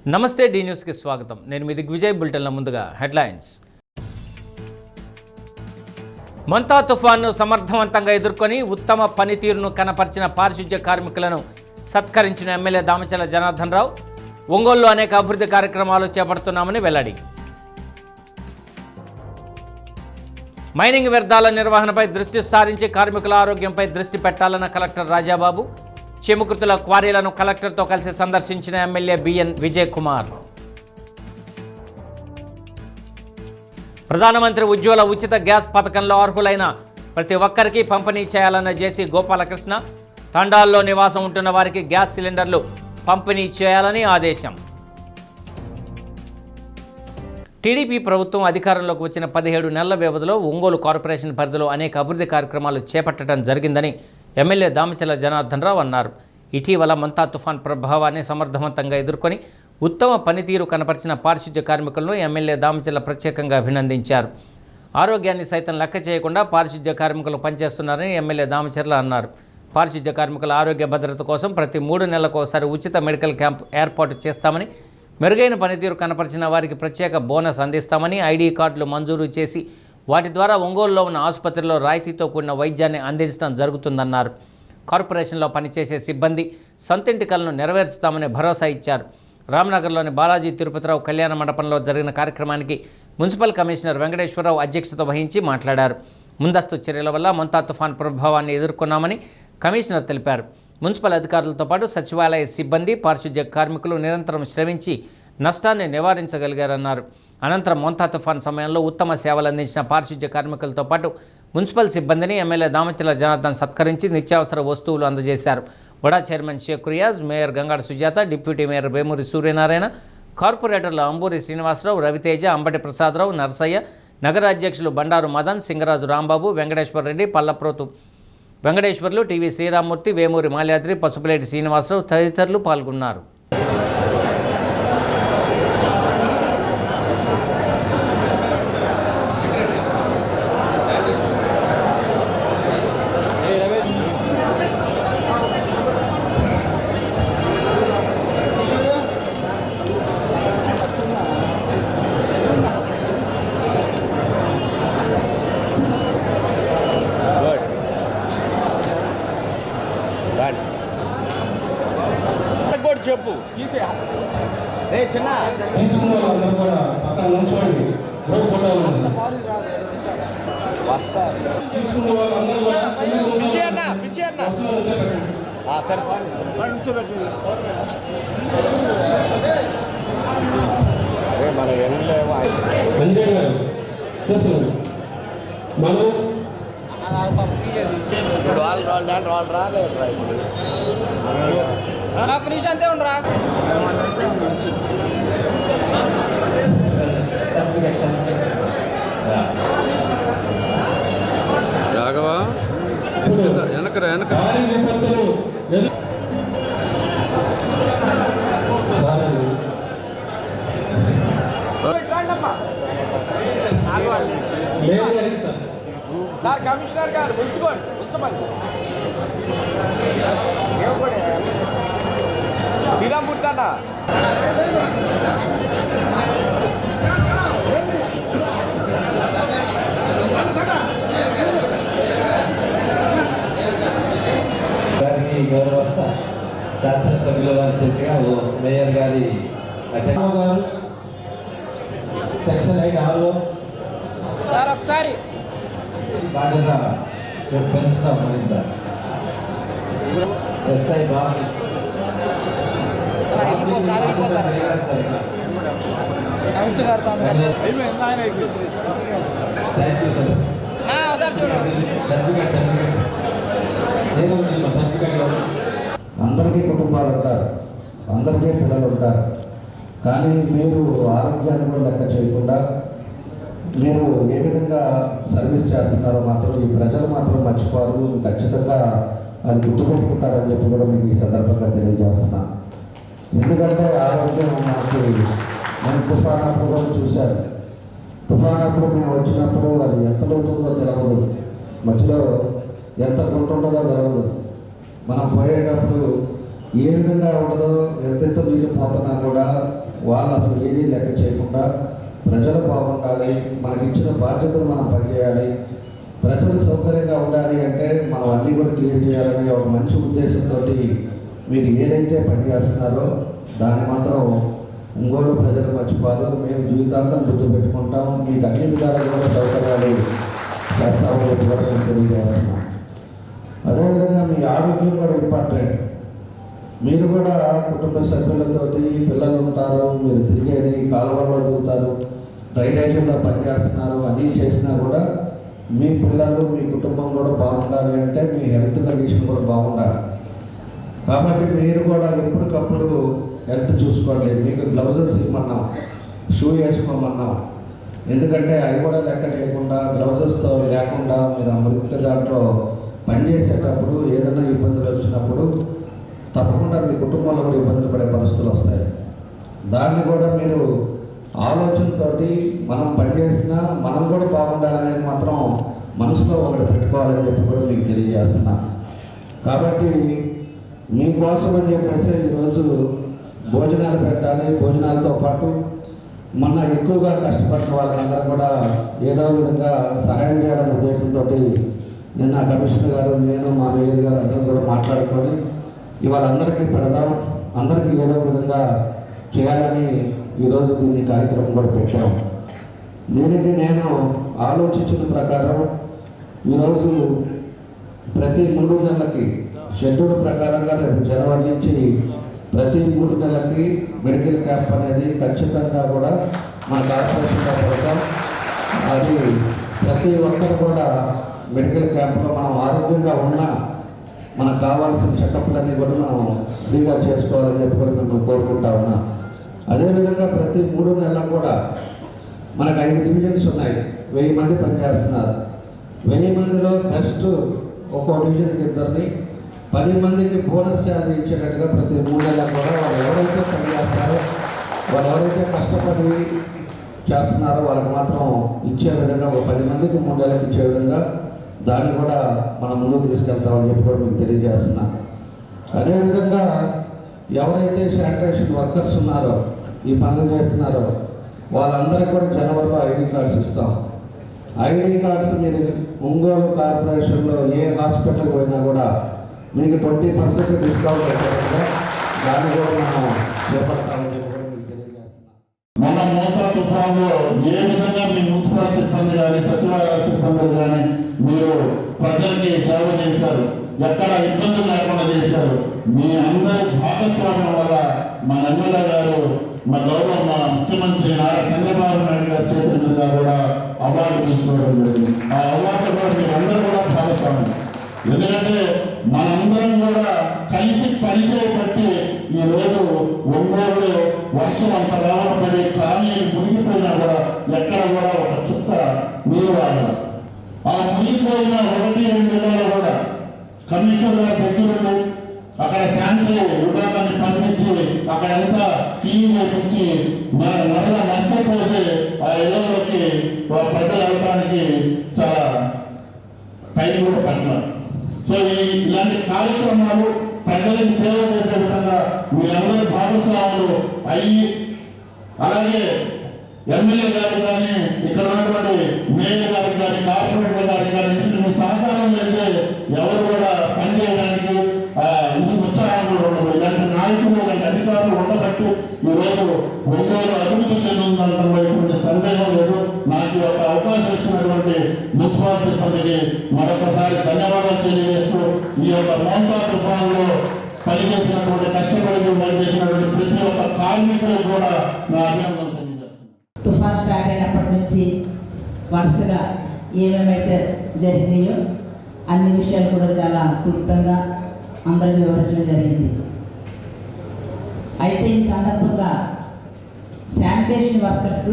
నమస్తే డి న్యూస్కి స్వాగతం. నేను మీ దిగ్విజయ్. బులెటిన్ల ముందుగా హెడ్లైన్స్. మొంతా తుఫాన్ను సమర్థవంతంగా ఎదుర్కొని ఉత్తమ పనితీరును కనపరిచిన పారిశుధ్య కార్మికులను సత్కరించిన ఎమ్మెల్యే దామచర్ల జనార్దన్ రావు. ఒంగోలులో అనేక అభివృద్ధి కార్యక్రమాలు చేపడుతున్నామని వెల్లడి. మైనింగ్ వ్యర్థాల నిర్వహణపై దృష్టి సారించి కార్మికుల ఆరోగ్యంపై దృష్టి పెట్టాలన్న కలెక్టర్ రాజాబాబు. చేమకుర్తుల క్వారీలను కలెక్టర్తో కలిసి సందర్శించిన ఎమ్మెల్యే బిఎన్ విజయ్ కుమార్. ప్రధానమంత్రి ఉజ్వల ఉచిత గ్యాస్ పథకంలో అర్హులైన ప్రతి ఒక్కరికి పంపిణీ చేయాలన్న జేసీ గోపాలకృష్ణ. తండాల్లో నివాసం ఉంటున్న వారికి గ్యాస్ సిలిండర్లు పంపిణీ చేయాలని ఆదేశం. టీడీపీ ప్రభుత్వం అధికారంలోకి వచ్చిన 17 నెలల వ్యవధిలో ఒంగోలు కార్పొరేషన్ పరిధిలో అనేక అభివృద్ధి కార్యక్రమాలు చేపట్టడం జరిగిందని ఎమ్మెల్యే దామచర్ల జనార్దన్ రావు అన్నారు. ఇటీవల మొంతా తుఫాన్ ప్రభావాన్ని సమర్థవంతంగా ఎదుర్కొని ఉత్తమ పనితీరు కనపరిచిన పారిశుధ్య కార్మికులను ఎమ్మెల్యే దామచర్ల ప్రత్యేకంగా అభినందించారు. ఆరోగ్యాన్ని సైతం లెక్క చేయకుండా పారిశుధ్య కార్మికులు పనిచేస్తున్నారని ఎమ్మెల్యే దామచర్ల అన్నారు. పారిశుధ్య కార్మికుల ఆరోగ్య భద్రత కోసం ప్రతి 3 నెలలకు ఒకసారి ఉచిత మెడికల్ క్యాంప్ ఏర్పాటు చేస్తామని, మెరుగైన పనితీరు కనపరిచిన వారికి ప్రత్యేక బోనస్ అందిస్తామని, ఐడి కార్డులు మంజూరు చేసి వాటి ద్వారా ఒంగోలులో ఉన్న ఆసుపత్రిలో రాయితీతో కూడిన వైద్యాన్ని అందించడం జరుగుతుందన్నారు. కార్పొరేషన్లో పనిచేసే సిబ్బంది సొంతింటి కలను నెరవేర్చుతామని భరోసా ఇచ్చారు. రామ్నగర్లోని బాలాజీ తిరుపతిరావు కళ్యాణ మండపంలో జరిగిన కార్యక్రమానికి మున్సిపల్ కమిషనర్ వెంకటేశ్వరరావు అధ్యక్షత వహించి మాట్లాడారు. ముందస్తు చర్యల వల్ల మొంతా తుఫాన్ ప్రభావాన్ని ఎదుర్కొన్నామని కమిషనర్ తెలిపారు. మున్సిపల్ అధికారులతో పాటు సచివాలయ సిబ్బంది, పారిశుధ్య కార్మికులు నిరంతరం శ్రమించి నష్టాన్ని నివారించగలిగారన్నారు. అనంతరం మొంతా తుఫాన్ సమయంలో ఉత్తమ సేవలు అందించిన పారిశుధ్య కార్మికులతో పాటు మున్సిపల్ సిబ్బందిని ఎమ్మెల్యే దామచర్ల జనార్దన్ సత్కరించి నిత్యావసర వస్తువులు అందజేశారు. వడా chairman Shaik Riyaz, mayor Gangada Sujatha, deputy mayor Vemuri Suryanarayana, కార్పొరేటర్లు అంబూరి శ్రీనివాసరావు, రవితేజ, అంబటి ప్రసాదరావు, నరసయ్య, నగర అధ్యక్షులు బండారు మదన్, సింగరాజు రాంబాబు, వెంకటేశ్వర రెడ్డి, పల్లప్రోతు వెంకటేశ్వర్లు, టీవీ శ్రీరామ్మూర్తి, వేమూరి మాల్యాద్రి, పసుపులేటి శ్రీనివాసరావు తదితరులు పాల్గొన్నారు. చెప్పు చిన్న తీసుకున్న వాళ్ళందరూ కూడా పక్కన నుంచోండి. వస్తా తీసుకున్న వాళ్ళందరూ కూడా సరే మనం వెళ్ళలేము. మనం వాళ్ళు రాలేదు ఒక నిమిషం అంతే ఉండరా. రాఘవా వెనకరా వెనక సార్ కమిషనర్ గారు ఉంచుకోండి, ఉంచమని శ్రీరామ్మూర్తి అన్న గారికి గౌరవ శాసనసభ్యుల వారి చేతిగా మేయర్ గారి గారు సెక్షన్ 8 ఆలో ఒకసారి బాధ్యత పెంచుతాం. మరింత SI Babu thank you sir. అందరికీ కుటుంబాలు ఉంటారు, అందరికీ పిల్లలు ఉంటారు. కానీ మీరు ఆరోగ్యాన్ని కూడా లెక్క చేయకుండా మీరు ఏ విధంగా సర్వీస్ చేస్తున్నారో మాత్రం ఈ ప్రజలు మాత్రం మర్చిపోరు. ఖచ్చితంగా అది గుర్తుపెట్టుకుంటారని చెప్పి కూడా మీకు ఈ సందర్భంగా తెలియజేస్తున్నా. ఎందుకంటే ఆరోగ్యం నేను తుఫాన్ అప్పుడు కూడా చూశాను. తుఫాన్ అప్పుడు మేము వచ్చినప్పుడు అది ఎంత లోతుందో తెలియదు, మట్టిలో ఎంత గుంటుంటుందో తెలియదు. మనం పోయేటప్పుడు ఏ విధంగా ఉండదో, ఎంతెంత నీళ్ళు పోతున్నా కూడా వాళ్ళు అసలు ఏదీ లెక్క చేయకుండా ప్రజలు బాగుండాలి, మనకిచ్చిన బాధ్యతలు మనం పనిచేయాలి, ప్రజలు సౌకర్యంగా ఉండాలి అంటే మనం అన్నీ కూడా క్లియర్ చేయాలనే ఒక మంచి ఉద్దేశంతో మీరు ఏదైతే పనిచేస్తున్నారో దాన్ని మాత్రం ఒంగోలు ప్రజలు మర్చిపోరు. మేము జీవితాంతం గుర్తుపెట్టుకుంటాం, మీకు అన్ని విధాలుగా కూడా సౌకర్యాలు చేస్తామని చెప్పి కూడా మేము తెలియజేస్తున్నాం. అదేవిధంగా మీ ఆరోగ్యం కూడా ఇంపార్టెంట్. మీరు కూడా కుటుంబ సభ్యులతోటి పిల్లలు ఉంటారు, మీరు తిరిగేది కాలువల్లో దిగుతారు, డ్రైనేజీలో పనిచేస్తున్నారు, అన్నీ చేసినా కూడా మీ పిల్లలు మీ కుటుంబం కూడా బాగుండాలి అంటే మీ హెల్త్ కండిషన్ కూడా బాగుండాలి. కాబట్టి మీరు కూడా ఎప్పటికప్పుడు హెల్త్ చూసుకోండి. మీకు గ్లౌజెస్ ఇవ్వమన్నాం, షూ వేసుకోమన్నాం. ఎందుకంటే అవి కూడా లెక్క చేయకుండా గ్లౌజెస్తో లేకుండా మీరు అమృత దాంట్లో పనిచేసేటప్పుడు ఏదైనా ఇబ్బందులు వచ్చినప్పుడు తప్పకుండా మీ కుటుంబంలో కూడా ఇబ్బందులు పడే పరిస్థితులు వస్తాయి. దాన్ని కూడా మీరు ఆలోచనతో మనం పనిచేసినా మనం కూడా బాగుండాలనేది మాత్రం మనసులో ఒకటి పెట్టుకోవాలని చెప్పి కూడా మీకు తెలియజేస్తున్నా. కాబట్టి మీకోసం అని చెప్పేసి ఈరోజు భోజనాలు పెట్టాలి. భోజనాలతో పాటు మొన్న ఎక్కువగా కష్టపడిన వాళ్ళందరూ కూడా ఏదో విధంగా సహాయం చేయాలనే ఉద్దేశంతో నిన్న కమిషనర్ గారు, నేను, మా మేయర్ గారు అందరం కూడా మాట్లాడుకొని ఇవాళ అందరికీ పెడదాం, అందరికీ ఏదో విధంగా చేయాలని ఈరోజు దీన్ని కార్యక్రమం కూడా పెట్టాము. దీనికి నేను ఆలోచించిన ప్రకారం ఈరోజు ప్రతి 3 నెలలకి షెడ్యూల్ ప్రకారంగా రేపు జనవరి నుంచి ప్రతి 3 నెలలకి మెడికల్ క్యాంప్ అనేది ఖచ్చితంగా కూడా మన కార్పొరేషన్లో పెడతాం. అది ప్రతి ఒక్కరు కూడా మెడికల్ క్యాంప్లో మనం ఆరోగ్యంగా ఉన్నా మనకు కావాల్సిన చెకప్లన్నీ కూడా మనం ఫ్రీగా చేసుకోవాలని చెప్పి కూడా మేము కోరుకుంటా ఉన్నాం. అదేవిధంగా ప్రతి 3 నెలలకు కూడా మనకు 5 డివిజన్స్ ఉన్నాయి, 1000 మంది పనిచేస్తున్నారు. 1000 మందిలో బెస్ట్ ఒక్కో డివిజన్కి 2 10 మందికి బోనస్ శాలరీ ఇచ్చేటట్టుగా ప్రతి 3 నెలలకు కూడా వాళ్ళు ఎవరైతే పనిచేస్తారో, వాళ్ళు ఎవరైతే కష్టపడి చేస్తున్నారో వాళ్ళకి మాత్రం ఇచ్చే విధంగా ఒక 10 మందికి 3 నెలలకు ఇచ్చే విధంగా దాన్ని కూడా మనం ముందుకు తీసుకెళ్తామని చెప్పి కూడా మీకు తెలియజేస్తున్నా. అదేవిధంగా ఎవరైతే శానిటేషన్ వర్కర్స్ ఉన్నారో, ఈ పనులు చేస్తున్నారో వాళ్ళందరికీ కూడా జనవరిలో ఐడి కార్డ్స్ ఇస్తాం. ఐడి కార్డ్స్ మీరు ఒంగోలు కార్పొరేషన్లో ఏ హాస్పిటల్కి పోయినా కూడా మీకు 20% డిస్కౌంట్ వచ్చేటట్టుగా దాన్ని కూడా మనం చేపడతామని చెప్పి కూడా మీకు తెలియజేస్తున్నాం. మన మోతా తుఫాన్లో ఏ విధంగా మీ మున్సిపల్ సిబ్బంది కానీ సచివాలయ సిబ్బందులు కానీ మీరు ప్రజలకి సేవ చేశారు, ఎక్కడ ఇబ్బందులు లేకుండా చేశారు. మీ అందరి భాగస్వామ్యం వల్ల మన ఎమ్మెల్యే గారు, మా గౌరవ మా ముఖ్యమంత్రి నారా చంద్రబాబు నాయుడు గారి చేతుల మీదుగా కూడా అవార్డు తీసుకోవడం జరిగింది. ఆ అవార్డు కూడా మీరందరూ కూడా భాగస్వామ్యం. ఎందుకంటే మనందరం కూడా కలిసి పనిచేయబట్టి ఈరోజు ఒంగోలులో వర్షం అంత రావడం పడి కానీ మునిగిపోయినా కూడా ఎక్కడ కూడా ఒక చుక్క నీరు రాగలరు. ఆ మునిగిపోయిన 1-2 నెలల్లో కూడా కమిషనర్ గారు దగ్గరుండి అక్కడ శానిటరీ విభాగాన్ని పంపించి అక్కడంతా క్లీన్ చేయించి మరల నష్టపోసి ఆ ఇళ్లలోకి ప్రజలు వెళ్ళడానికి చాలా టైం కూడా పట్టారు. సో ఇలాంటి కార్యక్రమాలు ప్రజలకు సేవ చేసే విధంగా మీరందరూ భాగస్వాములు అయ్యి, అలాగే ఎమ్మెల్యే గారు కానీ ఇక్కడ ఉన్నటువంటి మేయర్ గారికి కానీ కార్పొరేటర్ గారికి కానీ మీ సహకారం అయితే ఎవరు కూడా పనిచేయడానికి ఇంటి ఉత్సాహం కూడా ఉండదు. ఇలాంటి నాయకులు, ఇలాంటి అధికారులు ఉండబట్టి ఈరోజు ఒంగోలు అభివృద్ధి చెందుతుందంటే ఎటువంటి సందేహం లేదు. నాకు ఒక అవకాశం ఇచ్చినటువంటి మున్సిపల్ సిబ్బందికి మరొకసారి ధన్యవాదాలు తెలియజేస్తూ ఈ యొక్క మోంతా తుఫాన్లో పనిచేసినటువంటి కష్టపడి పనిచేసినటువంటి ప్రతి ఒక్క కార్మికులు కూడా నా అభినందనలు తెలియజేస్తున్నాను. తుఫాన్ స్టార్ట్ అయినప్పటి నుంచి వరుసగా ఏమేమైతే జరిగినాయో అన్ని విషయాలు కూడా చాలా క్లుప్తంగా అందరికీ వివరించడం జరిగింది. అయితే ఈ సందర్భంగా శానిటేషన్ వర్కర్స్,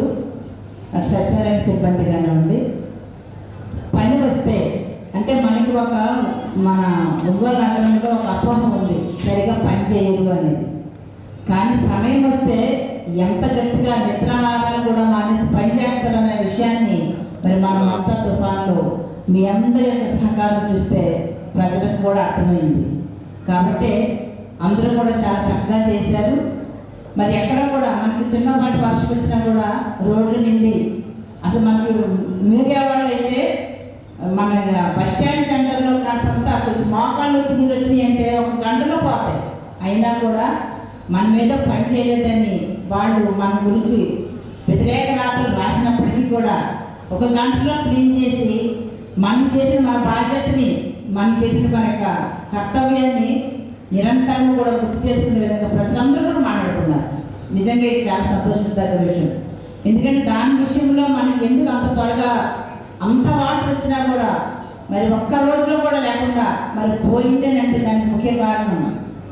అటు సచివాలయ సిబ్బంది కానివ్వండి, పని వస్తే అంటే మనకి మన ఒంగోలు నగరంలో ఒక అపోహ ఉంది, సరిగా పని చేయరు అనేది. కానీ సమయం వస్తే ఎంత గట్టిగా నిద్రహారాలు కూడా మానేసి పని చేస్తారనే విషయాన్ని మరి మనం అంతా తుఫాన్లో మీ అందరి యొక్క సహకారం చూస్తే ప్రజలకు కూడా అర్థమైంది. కాబట్టి అందరూ కూడా చాలా చక్కగా చేశారు. మరి ఎక్కడ కూడా మనకి చిన్నపాటి వర్షం వచ్చినా కూడా రోడ్లు నిండి అసలు మనకి మీడియా వాళ్ళు అయితే మన బస్ స్టాండ్ సెంటర్లో కాసంతా కొంచెం మోకాళ్ళు నీళ్ళు వచ్చినాయి అంటే 1 గంటలో పోతాయి. అయినా కూడా మనం ఏదో పని చేయలేదని వాళ్ళు మన గురించి వ్యతిరేక రాతలు రాసినప్పటికీ కూడా 1 గంటలో క్లీన్ చేసి మనం చేసిన మన బాధ్యతని మనం చేసిన మన యొక్క కర్తవ్యాన్ని నిరంతరం కూడా గుర్తు చేసుకునే విధంగా ప్రజలందరూ కూడా మాట్లాడుతున్నారు. నిజంగా ఇది చాలా సంతోషించదగ్గ విషయం. ఎందుకంటే దాని విషయంలో మనకి ఎందుకు అంత త్వరగా అంత వాటర్ వచ్చినా కూడా మరి ఒక్క రోజులో కూడా లేకుండా మరి పోయిందేనంటే దానికి ముఖ్య కారణం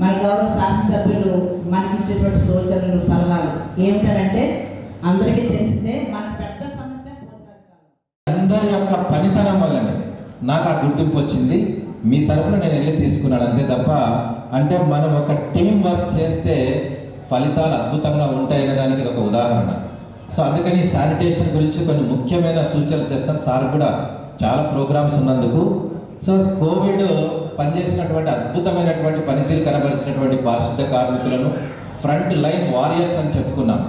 మన గౌరవ శాసనసభ్యులు మనకి ఇచ్చేటువంటి సూచనలు సలహాలు ఏమిటంటే అందరికీ తెలిసిందే మన పెద్ద సమస్య అందరి యొక్క పనితనం వల్లనే నాకు ఆ గుర్తింపు వచ్చింది. మీ తరపున నేను వెళ్ళి తీసుకున్నాను అంతే తప్ప, అంటే మనం ఒక టీం వర్క్ చేస్తే ఫలితాలు అద్భుతంగా ఉంటాయనే దానికి ఇది ఒక ఉదాహరణ. సో అందుకని శానిటేషన్ గురించి కొన్ని ముఖ్యమైన సూచనలు చేస్తాను. సార్ కూడా చాలా ప్రోగ్రామ్స్ ఉన్నందుకు. సో కోవిడ్ పనిచేసినటువంటి అద్భుతమైనటువంటి పనితీరు కనబరిచినటువంటి పారిశుద్ధ కార్మికులను ఫ్రంట్ లైన్ వారియర్స్ అని చెప్పుకున్నాం.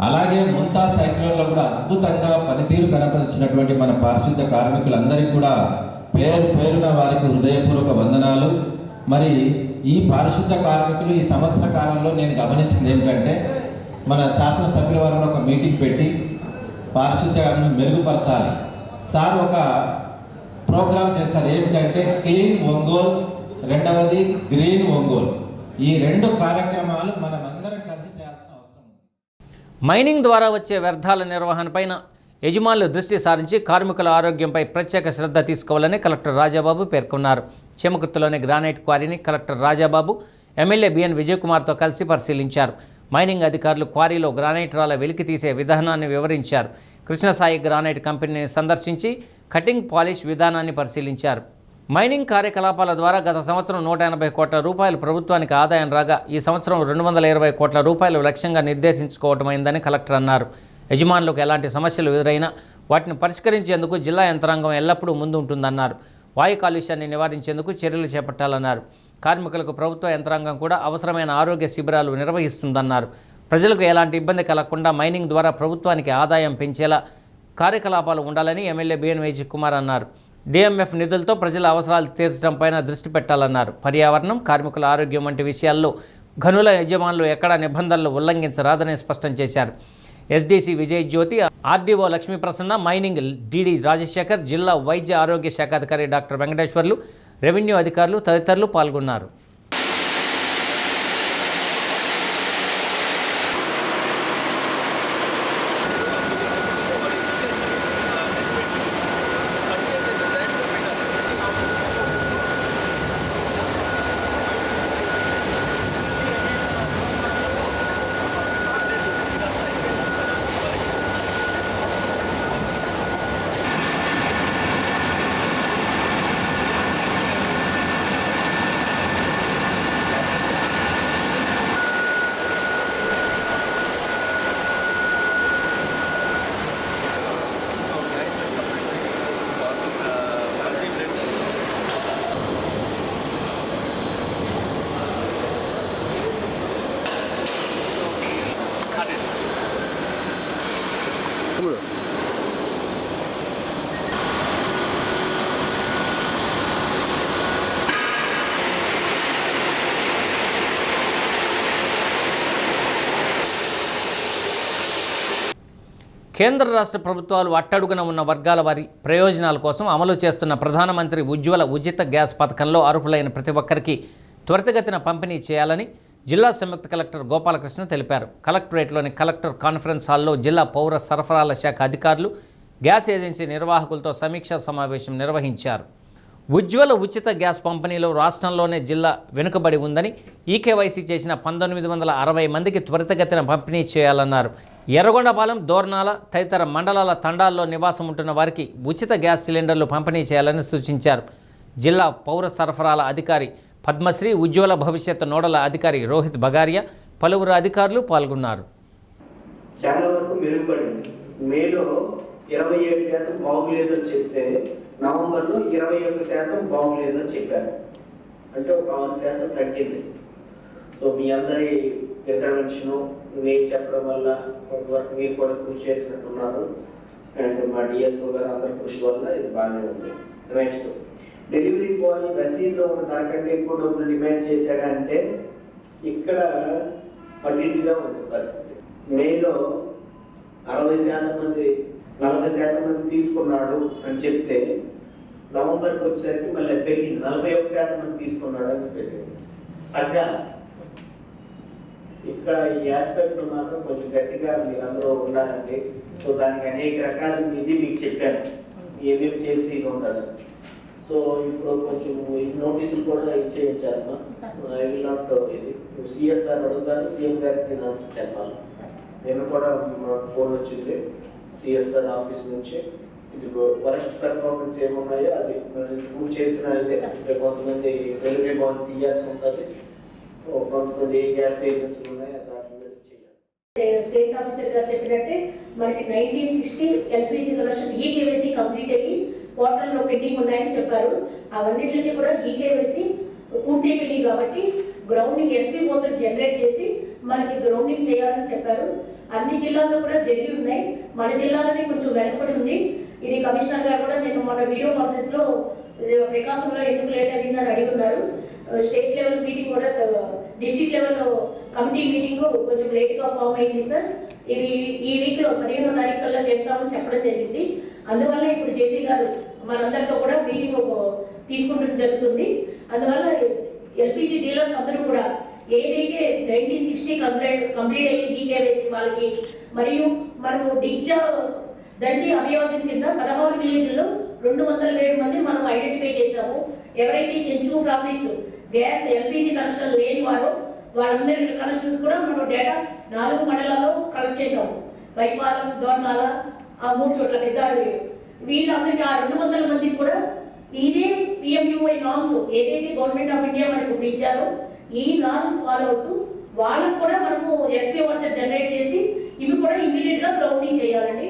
అలాగే ముంతా సైక్లోన్లో కూడా అద్భుతంగా పనితీరు కనబరిచినటువంటి మన పారిశుద్ధ కార్మికులందరికీ కూడా పేరు పేరున వారికి హృదయపూర్వక వందనాలు. మరి ఈ పారిశుద్ధ కార్మికులు ఈ సంవత్సర కాలంలో నేను గమనించింది ఏమిటంటే, మన శాసనసభ్యుల వారిని ఒక మీటింగ్ పెట్టి పారిశుద్ధ్యాన్ని మెరుగుపరచాలి. సార్ ఒక ప్రోగ్రాం చేశారు, ఏమిటంటే క్లీన్ ఒంగోలు, రెండవది గ్రీన్ ఒంగోలు. ఈ 2 కార్యక్రమాలు మనమందరం కలిసి చేయాల్సిన అవసరం ఉంది. మైనింగ్ ద్వారా వచ్చే వ్యర్థాల నిర్వహణపైన యజమానులు దృష్టి సారించి కార్మికుల ఆరోగ్యంపై ప్రత్యేక శ్రద్ధ తీసుకోవాలని కలెక్టర్ రాజాబాబు పేర్కొన్నారు. చేమకుర్తిలోని గ్రానైట్ క్వారీని కలెక్టర్ రాజాబాబు ఎమ్మెల్యే బిఎన్ విజయకుమార్తో కలిసి పరిశీలించారు. మైనింగ్ అధికారులు క్వారీలో గ్రానైట్ రాళ్ల వెలికి తీసే విధానాన్ని వివరించారు. కృష్ణసాయి గ్రానైట్ కంపెనీని సందర్శించి కటింగ్ పాలిష్ విధానాన్ని పరిశీలించారు. మైనింగ్ కార్యకలాపాల ద్వారా గత సంవత్సరం 180 కోట్ల రూపాయలు ప్రభుత్వానికి ఆదాయం రాగా ఈ సంవత్సరం 220 కోట్ల రూపాయలు లక్ష్యంగా నిర్దేశించుకోవటమైందని కలెక్టర్ అన్నారు. యజమానులకు ఎలాంటి సమస్యలు ఎదురైనా వాటిని పరిష్కరించేందుకు జిల్లా యంత్రాంగం ఎల్లప్పుడూ ముందు ఉంటుందన్నారు. వాయు కాలుష్యాన్ని నివారించేందుకు చర్యలు చేపట్టాలన్నారు. కార్మికులకు ప్రభుత్వ యంత్రాంగం కూడా అవసరమైన ఆరోగ్య శిబిరాలు నిర్వహిస్తుందన్నారు. ప్రజలకు ఎలాంటి ఇబ్బంది కలగకుండా మైనింగ్ ద్వారా ప్రభుత్వానికి ఆదాయం పెంచేలా కార్యకలాపాలు ఉండాలని ఎమ్మెల్యే బిఎన్ విజయకుమార్ అన్నారు. డిఎంఎఫ్ నిధులతో ప్రజల అవసరాలు తీర్చడంపైన దృష్టి పెట్టాలన్నారు. పర్యావరణం, కార్మికుల ఆరోగ్యం వంటి విషయాల్లో గనుల యజమానులు ఎక్కడా నిబంధనలు ఉల్లంఘించరాదని స్పష్టం చేశారు. SDC Vijay Jyothi, RDO Lakshmiprasanna, mining DD Rajasekhar, జిల్లా వైద్య ఆరోగ్య శాఖ అధికారి డాక్టర్ వెంకటేశ్వర్లు, రెవెన్యూ అధికారులు తదితరులు పాల్గొన్నారు. కేంద్ర రాష్ట్ర ప్రభుత్వాలు అట్టడుగున ఉన్న వర్గాల వారి ప్రయోజనాల కోసం అమలు చేస్తున్న ప్రధానమంత్రి ఉజ్వల ఉచిత గ్యాస్ పథకంలో అర్హులైన ప్రతి ఒక్కరికి త్వరితగతిన పంపిణీ చేయాలని జిల్లా సంయుక్త కలెక్టర్ గోపాలకృష్ణ తెలిపారు. కలెక్టరేట్లోని కలెక్టర్ కాన్ఫరెన్స్ హాల్లో జిల్లా పౌర సరఫరాల శాఖ అధికారులు, గ్యాస్ ఏజెన్సీ నిర్వాహకులతో సమీక్షా సమావేశం నిర్వహించారు. ఉజ్వల ఉచిత గ్యాస్ పంపిణీలో రాష్ట్రంలోనే జిల్లా వెనుకబడి ఉందని, ఈకేవైసీ చేసిన 1960 మందికి త్వరితగతిన పంపిణీ చేయాలన్నారు. ఎర్రగొండపాలెం, దోర్నాల తదితర మండలాల తండాల్లో నివాసం ఉంటున్న వారికి ఉచిత గ్యాస్ సిలిండర్లు పంపిణీ చేయాలని సూచించారు. జిల్లా పౌర సరఫరాల అధికారి పద్మశ్రీ, ఉజ్వల భవిష్యత్ నోడల అధికారి రోహిత్ బగారియా, పలువురు అధికారులు పాల్గొన్నారు. చాలా వరకు మెరుగుపడింది. మేలో 27% బాగులేదని చెప్తే నవంబర్లో 21% బాగులేదని చెప్పారు. అంటే ఒక 6% తగ్గింది. సో మీ అందరి ఇంటర్వెన్షను, నేను చెప్పడం వల్ల కొంతవరకు మీరు కూడా కృషి చేసినట్టున్నారు. అండ్ మా డిఎస్ఓ గారు అందరి కృషి వల్ల ఇది బాగానే ఉంది. నెక్స్ట్, డెలివరీ బాయ్ రసీదులో ఉన్న దానికంటే ఎక్కువ డబ్బులు డిమాండ్ చేశాడంటే ఇక్కడ పట్టిగా ఉంది పరిస్థితి. మేలో 60% మంది 40% మంది తీసుకున్నాడు అని చెప్తే నవంబర్కి వచ్చేసరికి మళ్ళీ పెరిగింది, 41% మంది తీసుకున్నాడు అని పెట్టింది. తగ్గా ఇక్కడ ఈ ఆస్పెక్ట్ మాత్రం కొంచెం గట్టిగా మీరందరూ ఉండాలండి. సో దానికి అనేక రకాల ఇది మీకు చెప్పాను, ఏమేమి చేస్తే ఇది ఉంటుంది. సో ఇప్పుడు కొంచెం నోటీసులు కూడా ఇచ్చేయించారమ్మా. ఐ విల్ నాట్ ఇది సిఎస్ఆర్ అడుగుతారు, సీఎం గారికి ఆన్సర్ చెప్పాలి. నేను కూడా మాకు ఫోన్ వచ్చింది సిఎస్ఆర్ ఆఫీస్ నుంచి, ఇది వరస్ట్ పెర్ఫార్మెన్స్ ఏమున్నాయో అది ప్రూవ్ చేసిన కొంతమంది డెలివరీ బాండ్ తీయాల్సి ఉంటుంది, కొంతమంది గ్యాస్ ఏజెన్సీలు ఉన్నాయి దాని మీద చేయాలి. సేల్స్ ఆఫీసర్ గారు చెప్పినట్టే మనకి 1960 ఎల్పిజి కనెక్షన్ ఈకేవైసీ కంప్లీట్ అయ్యి పోర్టల్లో పెండింగ్ ఉన్నాయని చెప్పారు. అవన్నిటిని కూడా ఈకేవైసీ పూర్తి అయిపోయింది కాబట్టి గ్రౌండింగ్ ఎస్పీ మోసర్ జనరేట్ చేసి మనకి గ్రౌండింగ్ చేయాలని చెప్పారు. అన్ని జిల్లాల్లో కూడా జరిగి ఉన్నాయి, మన జిల్లాలోనే కొంచెం వెనకబడి ఉంది. ఇది కమిషనర్ గారు కూడా నేను మన వీడియో కాన్ఫరెన్స్ లో ప్రకాశంలో ఎందుకు లేట్ అయిందని అడిగి ఉన్నారు. స్టేట్ లెవెల్ మీటింగ్ కూడా డిస్ట్రిక్ట్ లెవెల్లో కమిటీ మీటింగ్ కొంచెం లేట్గా ఫామ్ అయింది సార్. ఇవి ఈ వీక్లో 15వ తారీఖు కల్లా చేస్తామని చెప్పడం జరిగింది. అందువల్ల ఇప్పుడు జేసీ గారు మనందరితో కూడా మీటింగ్ తీసుకుంటడం జరుగుతుంది. అందువల్ల ఎల్పిజి డీలర్స్ అందరూ కూడా ఏదైతే 1960 కంప్లీట్ అయ్యి ఈకేవైసీ వాళ్ళకి, మరియు మనము డిగ్జా దండి అభియోజన కింద 16 విలేజ్లో 207 మంది మనం ఐడెంటిఫై చేశాము. ఎవరైతే Chenchu families gas LPG connection లేని వారో వాళ్ళందరి కనెక్షన్స్ కూడా మనం డేటా 4 మండలాల్లో కలెక్ట్ చేసాము. వైపాలెం, దోర్నాల, ఆ 3 చోట్ల పెద్దాడు. వీళ్ళందరికీ ఆ 200 మందికి కూడా ఇదే పిఎంయుఐ నామ్స్ ఏదైతే గవర్నమెంట్ ఆఫ్ ఇండియా మనకు ఇప్పుడు ఇచ్చారో ఈ నామ్స్ ఫాలో అవుతూ వాళ్ళకు కూడా మనము ఎస్పీ వాచర్ జనరేట్ చేసి ఇవి కూడా ఇమీడియట్ గా గ్రౌండింగ్ చేయాలండి.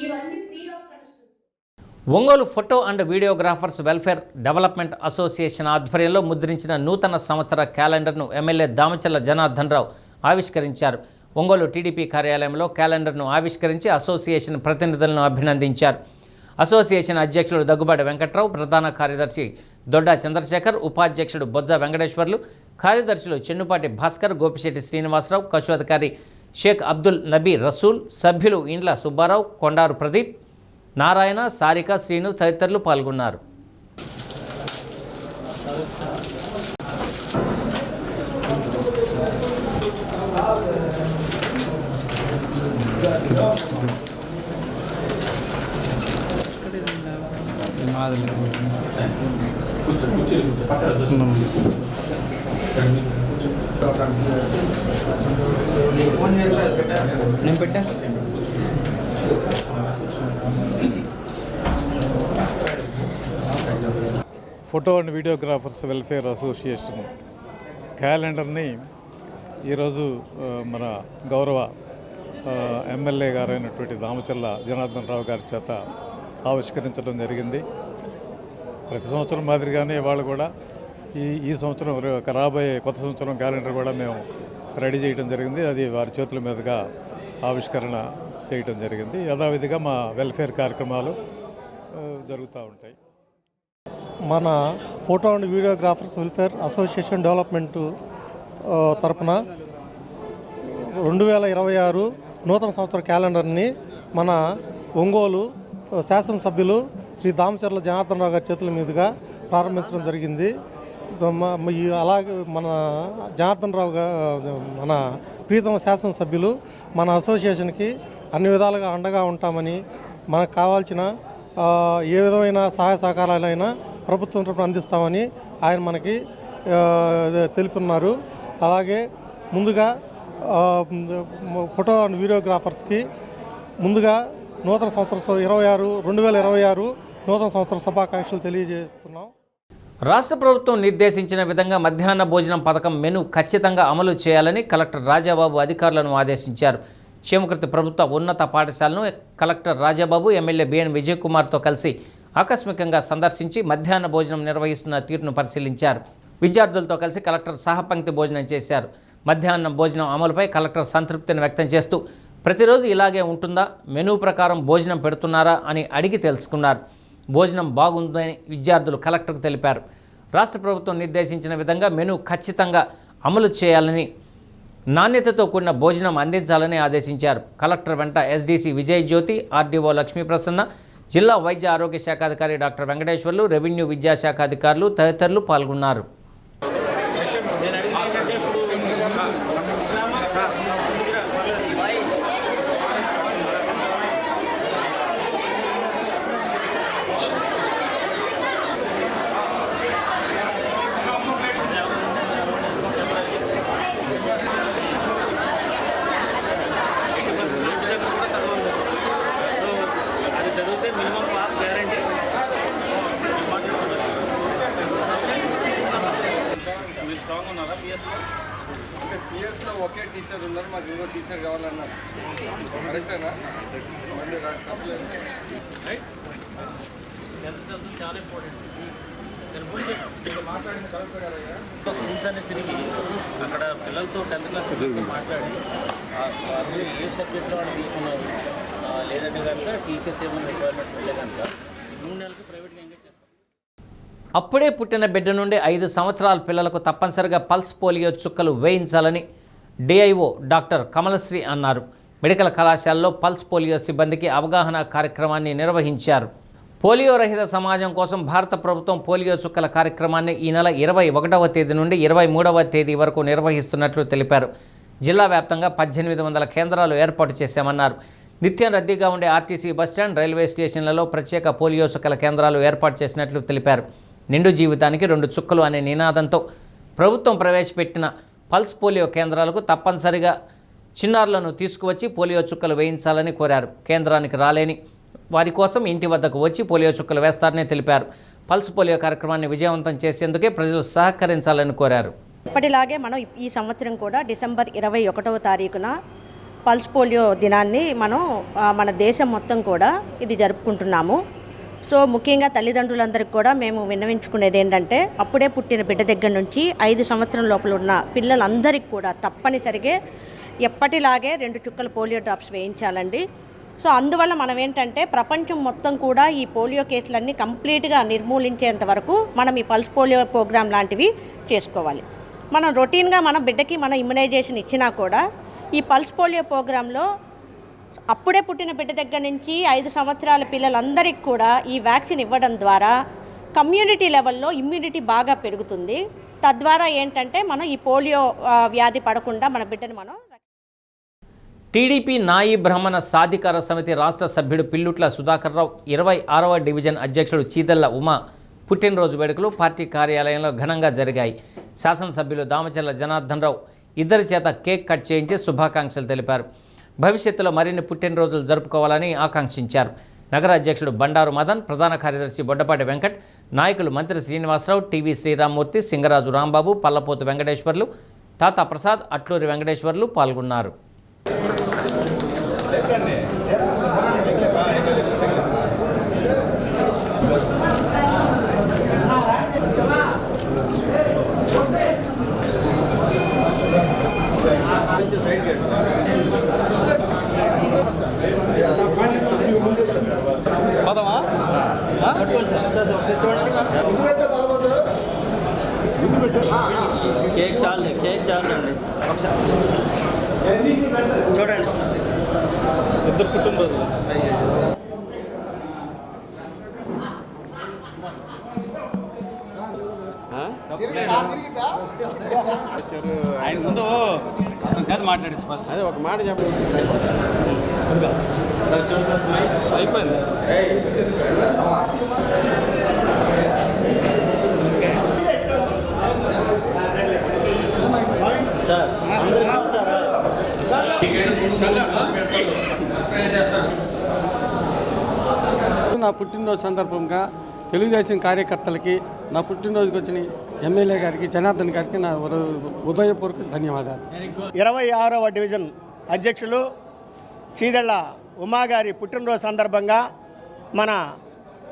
ఇవన్నీ free of connection. Ongole photo and videographers welfare development association ఆధ్వర్యంలో ముద్రించిన నూతన సంవత్సర క్యాలెండర్ను ఎమ్మెల్యే దామచల్ల జనార్దన్ రావు ఆవిష్కరించారు. ఒంగోలు టీడీపీ కార్యాలయంలో క్యాలెండర్ను ఆవిష్కరించి అసోసియేషన్ ప్రతినిధులను అభినందించారు. అసోసియేషన్ అధ్యక్షుడు దగ్గుబాటి వెంకట్రావు, ప్రధాన కార్యదర్శి దొడ్డా చంద్రశేఖర్, ఉపాధ్యక్షుడు బొజ్జ వెంకటేశ్వర్లు, కార్యదర్శులు చెన్నుపాటి భాస్కర్, గోపిశెట్టి శ్రీనివాసరావు, కశోధికారి షేక్ అబ్దుల్ నబీ రసూల్, సభ్యులు ఇండ్ల సుబ్బారావు, కొండారు ప్రదీప్, నారాయణ, సారిక, శ్రీను తదితరులు పాల్గొన్నారు. నేను పెట్టా photo and videographers welfare association క్యాలెండర్ని ఈరోజు మన గౌరవ ఎమ్మెల్యే గారైనటువంటి దామచల్ల జనార్దన్ రావు గారి చేత ఆవిష్కరించడం జరిగింది. ప్రతి సంవత్సరం మాదిరిగానే వాళ్ళు కూడా ఈ సంవత్సరం రాబోయే కొత్త సంవత్సరం క్యాలెండర్ కూడా మేము రెడీ చేయడం జరిగింది. అది వారి చేతుల మీదుగా ఆవిష్కరణ చేయడం జరిగింది. యథావిధిగా మా వెల్ఫేర్ కార్యక్రమాలు జరుగుతూ ఉంటాయి. మన photo and videographers welfare association development తరపున 2026 నూతన సంవత్సర క్యాలెండర్ని మన ఒంగోలు శాసనసభ్యులు శ్రీ దామచర్ల జనార్దన్ రావు గారి చేతుల మీదుగా ప్రారంభించడం జరిగింది. అలాగే మన జనార్దన్ రావు మన ప్రీతమ శాసనసభ్యులు మన అసోసియేషన్కి అన్ని విధాలుగా అండగా ఉంటామని, మనకు కావాల్సిన ఏ విధమైన సహాయ సహకారాలైనా ప్రభుత్వం తరపున అందిస్తామని ఆయన మనకి తెలుపున్నారు. అలాగే ముందుగా ఫోటో అండ్ వీడియోగ్రాఫర్స్కి ముందుగా నూతన సంవత్సర 2026 నూతన సంవత్సర శుభాకాంక్షలు తెలియజేస్తున్నాం. రాష్ట్ర ప్రభుత్వం నిర్దేశించిన విధంగా మధ్యాహ్న భోజనం పథకం మెను ఖచ్చితంగా అమలు చేయాలని కలెక్టర్ రాజాబాబు అధికారులను ఆదేశించారు. చేమకుర్తి ప్రభుత్వ ఉన్నత పాఠశాలను collector Rajababu MLA BN Vijay కుమార్తో కలిసి ఆకస్మికంగా సందర్శించి మధ్యాహ్న భోజనం నిర్వహిస్తున్న తీరును పరిశీలించారు. విద్యార్థులతో కలిసి కలెక్టర్ సహపంక్తి భోజనం చేశారు. మధ్యాహ్నం భోజనం అమలుపై కలెక్టర్ సంతృప్తిని వ్యక్తం చేస్తూ ప్రతిరోజు ఇలాగే ఉంటుందా, మెనూ ప్రకారం భోజనం పెడుతున్నారా అని అడిగి తెలుసుకున్నారు. భోజనం బాగుందని విద్యార్థులు కలెక్టర్కు తెలిపారు. రాష్ట్ర ప్రభుత్వం నిర్దేశించిన విధంగా మెనూ ఖచ్చితంగా అమలు చేయాలని, నాణ్యతతో కూడిన భోజనం అందించాలని ఆదేశించారు. కలెక్టర్ వెంట ఎస్డీసీ విజయ్ జ్యోతి, ఆర్డీఓ లక్ష్మీప్రసన్న, జిల్లా వైద్య ఆరోగ్య శాఖ అధికారి డాక్టర్ వెంకటేశ్వర్లు, రెవెన్యూ విద్యాశాఖ అధికారులు తదితరులు పాల్గొన్నారు. అంటే పిఎస్లో ఒకే టీచర్ ఉన్నారు, మాకు ఇంకో టీచర్ కావాలన్నారు. కరెక్టేనా? మళ్ళీ తప్పలేదు. చాలా ఇంపార్టెంట్. మాట్లాడిన కలెక్టర్ గారయ్యా తిరిగి అక్కడ పిల్లలతో 10th క్లాస్ మాట్లాడి ఏ సబ్జెక్ట్లో అని తీసుకున్నారు, లేదంటే కనుక టీచర్స్ ఏమైనా రిక్వైర్మెంట్ ఉంటే కనుక 3 నెలలకు ప్రైవేట్గా ఎంగేజ్ చేస్తారు. అప్పుడే పుట్టిన బిడ్డ నుండి 5 సంవత్సరాల పిల్లలకు తప్పనిసరిగా పల్స్ పోలియో చుక్కలు వేయించాలని డిఐఓ డాక్టర్ కమలశ్రీ అన్నారు. మెడికల్ కళాశాలలో పల్స్ పోలియో సిబ్బందికి అవగాహన కార్యక్రమాన్ని నిర్వహించారు. పోలియో రహిత సమాజం కోసం భారత ప్రభుత్వం పోలియో చుక్కల కార్యక్రమాన్ని ఈ నెల 21వ తేదీ నుండి 23వ తేదీ వరకు నిర్వహిస్తున్నట్లు తెలిపారు. జిల్లా వ్యాప్తంగా 1800 కేంద్రాలు ఏర్పాటు చేశామన్నారు. నిత్యం రద్దీగా ఉండే ఆర్టీసీ బస్టాండ్, రైల్వే స్టేషన్లలో ప్రత్యేక పోలియో చుక్కల కేంద్రాలు ఏర్పాటు చేసినట్లు తెలిపారు. నిండు జీవితానికి 2 చుక్కలు అనే నినాదంతో ప్రభుత్వం ప్రవేశపెట్టిన పల్స్ పోలియో కేంద్రాలకు తప్పనిసరిగా చిన్నారులను తీసుకువచ్చి పోలియో చుక్కలు వేయించాలని కోరారు. కేంద్రానికి రాలేని వారి కోసం ఇంటి వద్దకు వచ్చి పోలియో చుక్కలు వేస్తారని తెలిపారు. పల్స్ పోలియో కార్యక్రమాన్ని విజయవంతం చేసేందుకే ప్రజలు సహకరించాలని కోరారు. ఇప్పటిలాగే మనం ఈ సంవత్సరం కూడా డిసెంబర్ 21వ తారీఖున పల్స్ పోలియో దినాన్ని మనం మన దేశం మొత్తం కూడా ఇది జరుపుకుంటున్నాము. సో ముఖ్యంగా తల్లిదండ్రులందరికీ కూడా మేము విన్నవించుకునేది ఏంటంటే, అప్పుడే పుట్టిన బిడ్డ దగ్గర నుంచి 5 సంవత్సరం లోపల ఉన్న పిల్లలందరికీ కూడా తప్పనిసరిగా ఎప్పటిలాగే 2 చుక్కల పోలియో డ్రాప్స్ వేయించాలండి. సో అందువల్ల మనం ఏంటంటే ప్రపంచం మొత్తం కూడా ఈ పోలియో కేసులన్నీ కంప్లీట్గా నిర్మూలించేంత వరకు మనం ఈ పల్స్ పోలియో ప్రోగ్రాం లాంటివి చేసుకోవాలి. మనం రొటీన్గా మన బిడ్డకి మన ఇమ్యునైజేషన్ ఇచ్చినా కూడా ఈ పల్స్ పోలియో ప్రోగ్రాంలో అప్పుడే పుట్టిన బిడ్డ దగ్గర నుంచి 5 సంవత్సరాల పిల్లలందరికీ కూడా ఈ వ్యాక్సిన్ ఇవ్వడం ద్వారా కమ్యూనిటీ లెవెల్లో ఇమ్యూనిటీ బాగా పెరుగుతుంది. తద్వారా ఏంటంటే మనం ఈ పోలియో వ్యాధి పడకుండా మన బిడ్డని మనం. టీడీపీ నాయి బ్రాహ్మణ సాధికార సమితి రాష్ట్ర సభ్యుడు పిల్లుట్ల సుధాకర్ రావు 26వ డివిజన్ అధ్యక్షుడు చీదల్ల ఉమా పుట్టినరోజు వేడుకలు పార్టీ కార్యాలయంలో ఘనంగా జరిగాయి. శాసనసభ్యులు దామచర్ల జనార్దన్ రావు ఇద్దరి చేత కేక్ కట్ చేయించి శుభాకాంక్షలు తెలిపారు. భవిష్యత్తులో మరిన్ని పుట్టినరోజులు జరుపుకోవాలని ఆకాంక్షించారు. నగర అధ్యక్షుడు బండారు మదన్, ప్రధాన కార్యదర్శి బొడ్డపాటి వెంకట్, నాయకులు మంత్రి శ్రీనివాసరావు, టీవీ శ్రీరామ్మూర్తి, సింగరాజు రాంబాబు, పల్లపోతు వెంకటేశ్వర్లు, తాతా ప్రసాద్, అట్లూరి వెంకటేశ్వర్లు పాల్గొన్నారు. కేక్ చాలు, కేక్ చాలండి. ఒకసారి చూడండి, ఇద్దరు కుటుంబాలు. ఆయన ముందు అతని చేత మాట్లాడచ్చు ఫస్ట్. అదే ఒక మాట చెప్పండి. అయిపోయింది. సార్ నా పుట్టినరోజు సందర్భంగా తెలుగుదేశం కార్యకర్తలకి, నా పుట్టినరోజుకి వచ్చిన ఎమ్మెల్యే గారికి, జనార్దన్ గారికి నా హృదయపూర్వక ధన్యవాదాలు. 26వ డివిజన్ అధ్యక్షులు చీదళ్ళ ఉమాగారి పుట్టినరోజు సందర్భంగా మన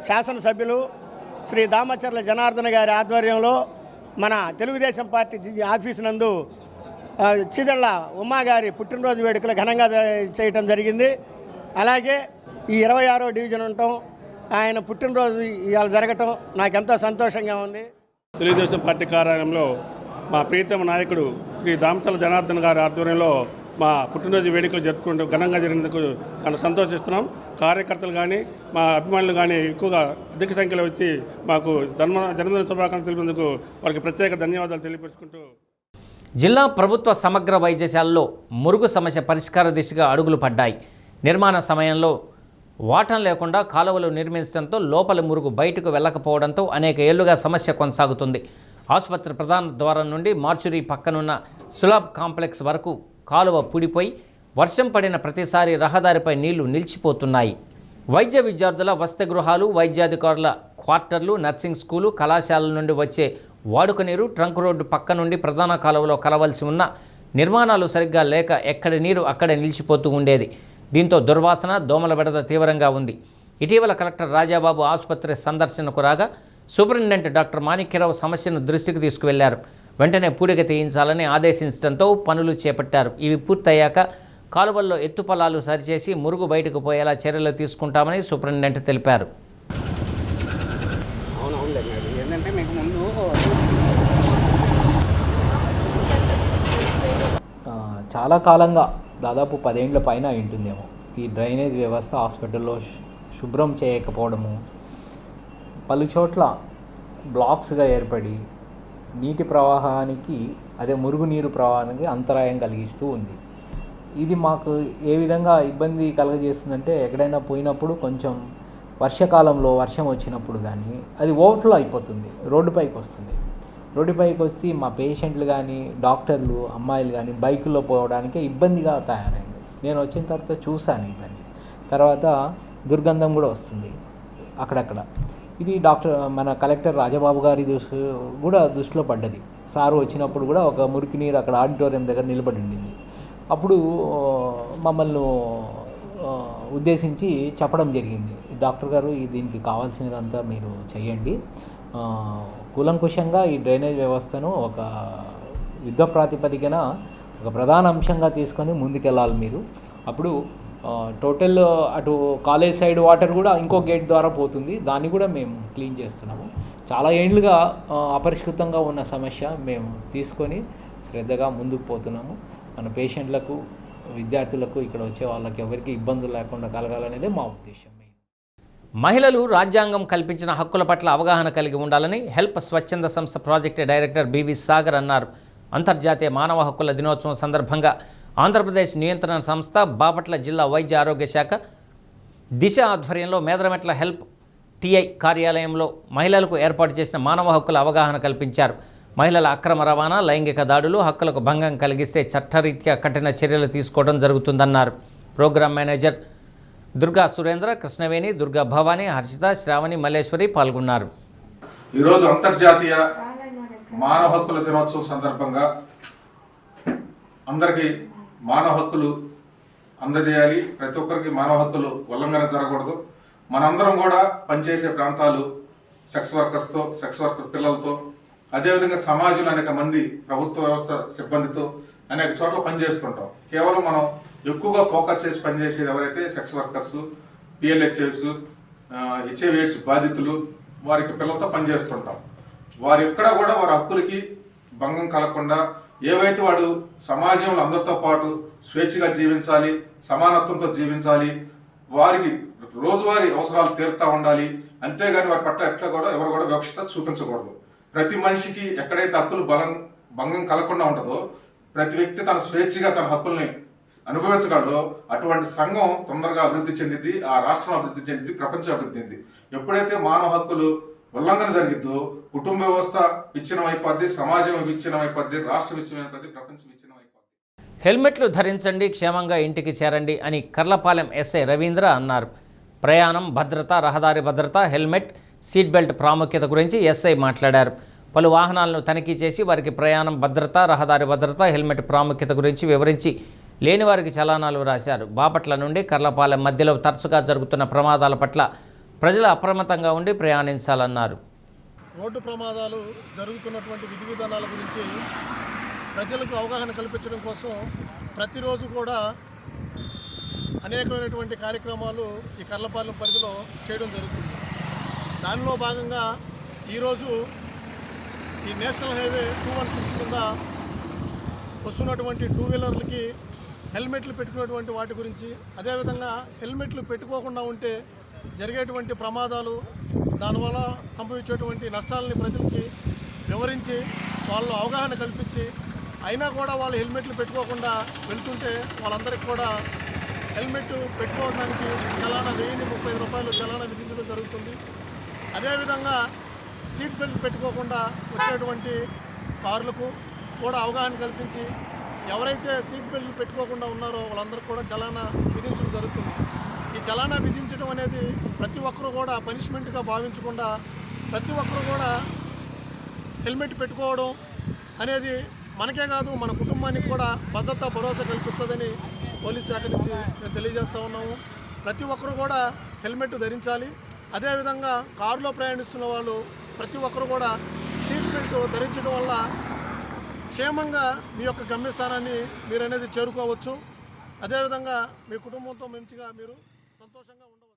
శాసనసభ్యులు శ్రీ దామచర్ల జనార్దన్ గారి ఆధ్వర్యంలో మన తెలుగుదేశం పార్టీ ఆఫీసు నందు చీదళ్ళ ఉమా గారి పుట్టినరోజు వేడుకలు ఘనంగా చేయటం జరిగింది. అలాగే ఈ 26వ డివిజన్ ఉండటం, ఆయన పుట్టినరోజు ఇవాళ జరగటం నాకెంతో సంతోషంగా ఉంది. తెలుగుదేశం పార్టీ కార్యాలయంలో మా ప్రీతమ నాయకుడు శ్రీ దామచర్ల జనార్దన్ గారి ఆధ్వర్యంలో మా పుట్టినరోజు వేడుకలు జరుపుకుంటూ ఘనంగా జరిగినందుకు చాలా సంతోషిస్తున్నాం. కార్యకర్తలు కానీ మా అభిమానులు కానీ ఎక్కువగా అధిక సంఖ్యలో వచ్చి మాకు జన్మదిన శుభాకాంక్షలు తెలిపినందుకు వారికి ప్రత్యేక ధన్యవాదాలు తెలియపరుచుకుంటూ జిల్లా ప్రభుత్వ సమగ్ర వైద్యశాలలో మురుగు సమస్య పరిష్కార దిశగా అడుగులు పడ్డాయి. నిర్మాణ సమయంలో వాటం లేకుండా కాలువలు నిర్మించడంతో లోపల మురుగు బయటకు వెళ్ళకపోవడంతో అనేక ఏళ్లుగా సమస్య కొనసాగుతుంది. ఆసుపత్రి ప్రధాన ద్వారం నుండి మార్చురీ పక్కనున్న సులాబ్ కాంప్లెక్స్ వరకు కాలువ పూడిపోయి వర్షం పడిన ప్రతిసారి రహదారిపై నీళ్లు నిలిచిపోతున్నాయి. వైద్య విద్యార్థుల వసతి గృహాలు, వైద్యాధికారుల క్వార్టర్లు, నర్సింగ్ స్కూలు, కళాశాలల నుండి వచ్చే వాడుక నీరు ట్రంక్ రోడ్డు పక్క నుండి ప్రధాన కాలువలో కలవలసి ఉన్న నిర్మాణాలు సరిగ్గా లేక ఎక్కడి నీరు అక్కడే నిలిచిపోతూ ఉండేది. దీంతో దుర్వాసన, దోమల బెడద తీవ్రంగా ఉంది. ఇటీవల కలెక్టర్ రాజాబాబు ఆసుపత్రి సందర్శనకు రాగా సూపరింటెండెంట్ డాక్టర్ మాణిక్యరావు సమస్యను దృష్టికి తీసుకువెళ్లారు. వెంటనే పూడిక తీయించాలని ఆదేశించడంతో పనులు చేపట్టారు. ఇవి పూర్తయ్యాక కాలువల్లో ఎత్తుపల్లాలు సరిచేసి మురుగు బయటకు పోయేలా చర్యలు తీసుకుంటామని సూపరింటెండెంట్ తెలిపారు. చాలా కాలంగా దాదాపు 10 ఏళ్ల పైన ఉంటుందేమో ఈ డ్రైనేజ్ వ్యవస్థ హాస్పిటల్లో శుభ్రం చేయకపోవడము, పలు చోట్ల బ్లాక్స్గా ఏర్పడి నీటి ప్రవాహానికి అదే మురుగునీరు ప్రవాహానికి అంతరాయం కలిగిస్తూ ఉంది. ఇది మాకు ఏ విధంగా ఇబ్బంది కలుగజేస్తుందంటే ఎక్కడైనా పోయినప్పుడు కొంచెం వర్షాకాలంలో వర్షం వచ్చినప్పుడు కానీ అది ఓవర్ఫ్లో అయిపోతుంది, రోడ్డుపైకి వస్తుంది. రోడ్డుపైకి వచ్చి మా పేషెంట్లు కానీ డాక్టర్లు అమ్మాయిలు కానీ బైకుల్లో పోవడానికి ఇబ్బందిగా తయారైంది. నేను వచ్చిన తర్వాత చూశాను ఇబ్బంది. తర్వాత దుర్గంధం కూడా వస్తుంది అక్కడక్కడ. ఇది మన కలెక్టర్ రాజబాబు గారి దృష్టిలో పడ్డది. సారు వచ్చినప్పుడు కూడా ఒక మురికి నీరు అక్కడ ఆడిటోరియం దగ్గర నిలబడి ఉండింది. అప్పుడు మమ్మల్ని ఉద్దేశించి చెప్పడం జరిగింది, డాక్టర్ గారు దీనికి కావాల్సినదంతా మీరు చేయండి, కూలంకుషంగా ఈ డ్రైనేజ్ వ్యవస్థను ఒక యుద్ధ ప్రాతిపదికన ఒక ప్రధాన అంశంగా తీసుకొని ముందుకెళ్ళాలి మీరు. అప్పుడు టోటల్ అటు కాలేజ్ సైడ్ వాటర్ కూడా ఇంకో గేట్ ద్వారా పోతుంది, దాన్ని కూడా మేము క్లీన్ చేస్తున్నాము. చాలా ఏళ్ళుగా అపరిష్కృతంగా ఉన్న సమస్య మేము తీసుకొని శ్రద్ధగా ముందుకు పోతున్నాము. మన పేషెంట్లకు, విద్యార్థులకు, ఇక్కడ వచ్చే వాళ్ళకి ఎవరికి ఇబ్బందులు లేకుండా కలగాలనేదే మా ఉద్దేశం. మహిళలు రాజ్యాంగం కల్పించిన హక్కుల పట్ల అవగాహన కలిగి ఉండాలని హెల్ప్ స్వచ్ఛంద సంస్థ ప్రాజెక్టు డైరెక్టర్ బివి సాగర్ అన్నారు. అంతర్జాతీయ మానవ హక్కుల దినోత్సవం సందర్భంగా ఆంధ్రప్రదేశ్ నియంత్రణ సంస్థ, బాపట్ల జిల్లా వైద్య ఆరోగ్య శాఖ, దిశ ఆధ్వర్యంలో మేదరమెట్ల హెల్ప్ టీఐ కార్యాలయంలో మహిళలకు ఏర్పాటు చేసిన మానవ హక్కుల అవగాహన కల్పించారు. మహిళల అక్రమ రవాణా, లైంగిక దాడులు, హక్కులకు భంగం కలిగిస్తే చట్టరీత్యా కఠిన చర్యలు తీసుకోవడం జరుగుతుందన్నారు. ప్రోగ్రాం మేనేజర్ దుర్గా సురేంద్ర, కృష్ణవేణి, దుర్గా భవానీ, హర్షిత, శ్రావణి, మల్లేశ్వరి పాల్గొన్నారు. ఈరోజు అంతర్జాతీయ మానవ హక్కుల దినోత్సవం సందర్భంగా అందరికీ మానవ హక్కులు అందజేయాలి. ప్రతి ఒక్కరికి మానవ హక్కులు ఉల్లంఘన జరగకూడదు. మనందరం కూడా పనిచేసే ప్రాంతాలు సెక్స్ వర్కర్స్తో, సెక్స్ వర్కర్ పిల్లలతో, అదేవిధంగా సమాజంలో అనేక మంది ప్రభుత్వ వ్యవస్థ సిబ్బందితో అనేక చోట్ల పనిచేస్తుంటాం. కేవలం మనం ఎక్కువగా ఫోకస్ చేసి పనిచేసేది ఎవరైతే సెక్స్ వర్కర్స్, పిఎల్హెచ్ఎస్, హెచ్ఐవి ఎయిడ్స్ బాధితులు, వారికి పిల్లలతో పనిచేస్తుంటాం. వారు ఎక్కడ కూడా వారి హక్కులకి భంగం కలగకుండా ఏవైతే వాడు సమాజంలో అందరితో పాటు స్వేచ్ఛగా జీవించాలి, సమానత్వంతో జీవించాలి, వారికి రోజువారీ అవసరాలు తీరుతూ ఉండాలి. అంతేగాని వారి పట్ల ఎట్లా కూడా ఎవరు కూడా వివక్షత చూపించకూడదు. ప్రతి మనిషికి ఎక్కడైతే హక్కులు భంగం కలగకుండా ఉంటుందో, ప్రతి వ్యక్తి తన స్వేచ్ఛగా తన హక్కుల్ని అనుభవించగలడో అటువంటి సంఘం తొందరగా అభివృద్ధి చెందింది, ఆ రాష్ట్రం అభివృద్ధి చెందింది, ప్రపంచం అభివృద్ధి చెందింది. ఎప్పుడైతే మానవ హక్కులు ఉల్లంఘన జరిగిద్దో కుటుంబ వ్యవస్థ విచ్ఛిన్నమైపోద్ది, సమాజం విచ్ఛిన్నమైపోద్ది, రాష్ట్రం విచ్ఛిన్నమైపోద్ది, ప్రపంచం విచ్ఛిన్నమైపోద్ది. హెల్మెట్లు ధరించండి, క్షేమంగా ఇంటికి చేరండి అని కర్లపాలెం ఎస్ఐ రవీంద్ర అన్నారు. ప్రయాణం, భద్రత, రహదారి భద్రత, హెల్మెట్, సీట్ బెల్ట్ ప్రాముఖ్యత గురించి ఎస్ఐ మాట్లాడారు. పలు వాహనాలను తనిఖీ చేసి వారికి ప్రయాణం భద్రత, రహదారి భద్రత, హెల్మెట్ ప్రాముఖ్యత గురించి వివరించి లేని వారికి చలానాలు రాశారు. బాపట్ల నుండి కర్లపాలెం మధ్యలో తరచుగా జరుగుతున్న ప్రమాదాల పట్ల ప్రజలు అప్రమత్తంగా ఉండి ప్రయాణించాలన్నారు. రోడ్డు ప్రమాదాలు జరుగుతున్నటువంటి విధి విధానాల గురించి ప్రజలకు అవగాహన కల్పించడం కోసం ప్రతిరోజు కూడా అనేకమైనటువంటి కార్యక్రమాలు ఈ కర్లపాలెం పరిధిలో చేయడం జరుగుతుంది. దానిలో భాగంగా ఈరోజు ఈ నేషనల్ హైవే 216 కింద వస్తున్నటువంటి 2 వీలర్లకి హెల్మెట్లు పెట్టుకున్నటువంటి వాటి గురించి, అదేవిధంగా హెల్మెట్లు పెట్టుకోకుండా ఉంటే జరిగేటువంటి ప్రమాదాలు, దానివల్ల సంభవించేటువంటి నష్టాలని ప్రజలకి వివరించి వాళ్ళు అవగాహన కల్పించి, అయినా కూడా వాళ్ళు హెల్మెట్లు పెట్టుకోకుండా వెళ్తుంటే వాళ్ళందరికీ కూడా హెల్మెట్ పెట్టుకోవడానికి చలానా 1035 రూపాయలు చలానా విధించడం జరుగుతుంది. అదేవిధంగా సీట్ బెల్ట్ పెట్టుకోకుండా వచ్చేటువంటి కార్లకు కూడా అవగాహన కల్పించి ఎవరైతే సీట్ బెల్ట్ పెట్టుకోకుండా ఉన్నారో వాళ్ళందరికీ కూడా చలానా విధించడం జరుగుతుంది. ఈ చలానా విధించడం అనేది ప్రతి ఒక్కరూ కూడా పనిష్మెంట్గా భావించకుండా ప్రతి ఒక్కరూ కూడా హెల్మెట్ పెట్టుకోవడం అనేది మనకే కాదు మన కుటుంబానికి కూడా భద్రత భరోసా కల్పిస్తుందని పోలీస్ శాఖ నుంచి మేము తెలియజేస్తూ ఉన్నాము. ప్రతి ఒక్కరూ కూడా హెల్మెట్ ధరించాలి. అదేవిధంగా కారులో ప్రయాణిస్తున్న వాళ్ళు ప్రతి ఒక్కరు కూడా సీట్ బెల్ట్ ధరించడం వల్ల క్షేమంగా మీ యొక్క గమ్యస్థానాన్ని మీరు అనేది చేరుకోవచ్చు. అదేవిధంగా మీ కుటుంబంతో మంచిగా మీరు సంతోషంగా ఉండవచ్చు.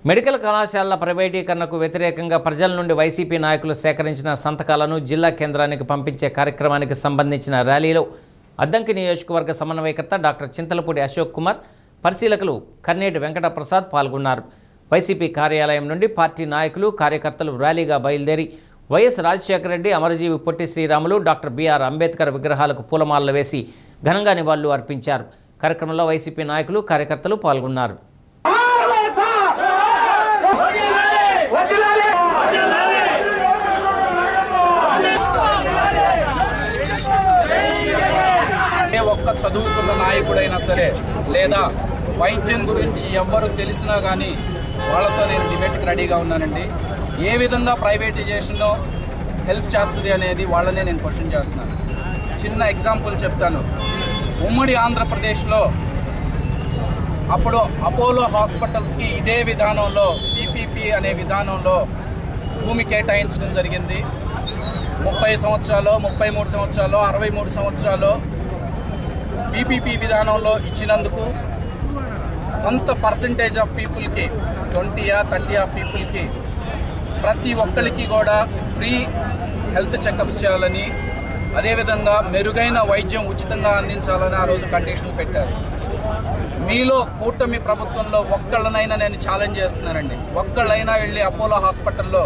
మెడికల్ కళాశాలల ప్రైవేటీకరణకు వ్యతిరేకంగా ప్రజల నుండి వైసీపీ నాయకులు సేకరించిన సంతకాలను జిల్లా కేంద్రానికి పంపించే కార్యక్రమానికి సంబంధించిన ర్యాలీలో అద్దంకి నియోజకవర్గ సమన్వయకర్త డాక్టర్ చింతలపూడి అశోక్ కుమార్, పరిశీలకులు కర్నేటి వెంకటప్రసాద్ పాల్గొన్నారు. వైసీపీ కార్యాలయం నుండి పార్టీ నాయకులు, కార్యకర్తలు ర్యాలీగా బయలుదేరి వైఎస్ రాజశేఖర రెడ్డి, అమరజీవి పొట్టి శ్రీరాములు, డాక్టర్ బిఆర్ అంబేద్కర్ విగ్రహాలకు పూలమాలలు వేసి ఘనంగా నివాళులు అర్పించారు. కార్యక్రమంలో వైసీపీ నాయకులు, కార్యకర్తలు పాల్గొన్నారు. ఒక్క చదువుకున్న నాయకుడైనా సరే లేదా వైద్యం గురించి ఎవ్వరు తెలిసినా కానీ వాళ్ళతో నేను డిబేట్కి రెడీగా ఉన్నానండి. ఏ విధంగా ప్రైవేటైజేషన్లో హెల్ప్ చేస్తుంది అనేది వాళ్ళనే నేను క్వశ్చన్ చేస్తున్నాను. చిన్న ఎగ్జాంపుల్ చెప్తాను. ఉమ్మడి ఆంధ్రప్రదేశ్లో అప్పుడు అపోలో హాస్పిటల్స్కి ఇదే విధానంలో పీపీపీ అనే విధానంలో భూమి కేటాయించడం జరిగింది. 30 సంవత్సరాలు, 33 సంవత్సరాలు, 63 సంవత్సరాలు పీపీపీ విధానంలో ఇచ్చినందుకు కొంత పర్సంటేజ్ ఆఫ్ పీపుల్కి 20-30 ఆఫ్ పీపుల్కి ప్రతి ఒక్కరికి కూడా ఫ్రీ హెల్త్ చెకప్స్ చేయాలని, అదేవిధంగా మెరుగైన వైద్యం ఉచితంగా అందించాలని ఆ రోజు కండిషన్లు పెట్టారు. మీలో కూటమి ప్రభుత్వంలో ఒక్కళ్ళనైనా నేను ఛాలెంజ్ చేస్తున్నానండి. ఒక్కళ్ళైనా వెళ్ళి అపోలో హాస్పిటల్లో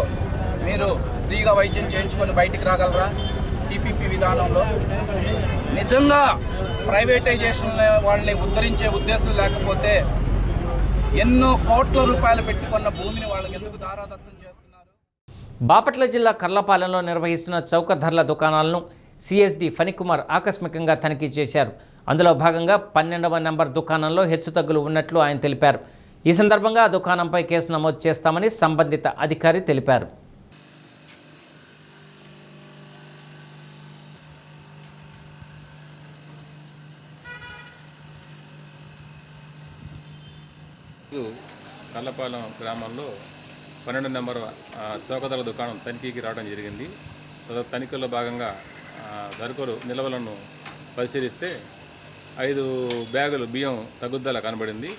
మీరు ఫ్రీగా వైద్యం చేయించుకొని బయటికి రాగలరా? పీపీపీ విధానంలో నిజంగా ప్రైవేటైజేషన్ వాళ్ళని ఉద్ధరించే ఉద్దేశం లేకపోతే ఎన్నో కోట్ల రూపాయలు పెట్టుకున్న భూమిని వాళ్ళకి ఎందుకు దారాదత్తం చేస్తున్నారు? బాపట్ల జిల్లా కర్లపాలెంలో నిర్వహిస్తున్న చౌక ధరల దుకాణాలను సిఎస్డి ఫణికుమార్ ఆకస్మికంగా తనిఖీ చేశారు. అందులో భాగంగా 12వ నెంబర్ దుకాణంలో హెచ్చుతగ్గులు ఉన్నట్లు ఆయన తెలిపారు. ఈ సందర్భంగా ఆ దుకాణంపై కేసు నమోదు చేస్తామని సంబంధిత అధికారి తెలిపారు. కర్లపాలెం గ్రామంలో 12 నెంబర్ చౌకధరల దుకాణం తనిఖీకి రావడం జరిగింది. సదరు తనిఖీల్లో భాగంగా సరుకులు నిల్వలను పరిశీలిస్తే 5 బ్యాగులు బియ్యం తగ్గుదల కనబడింది.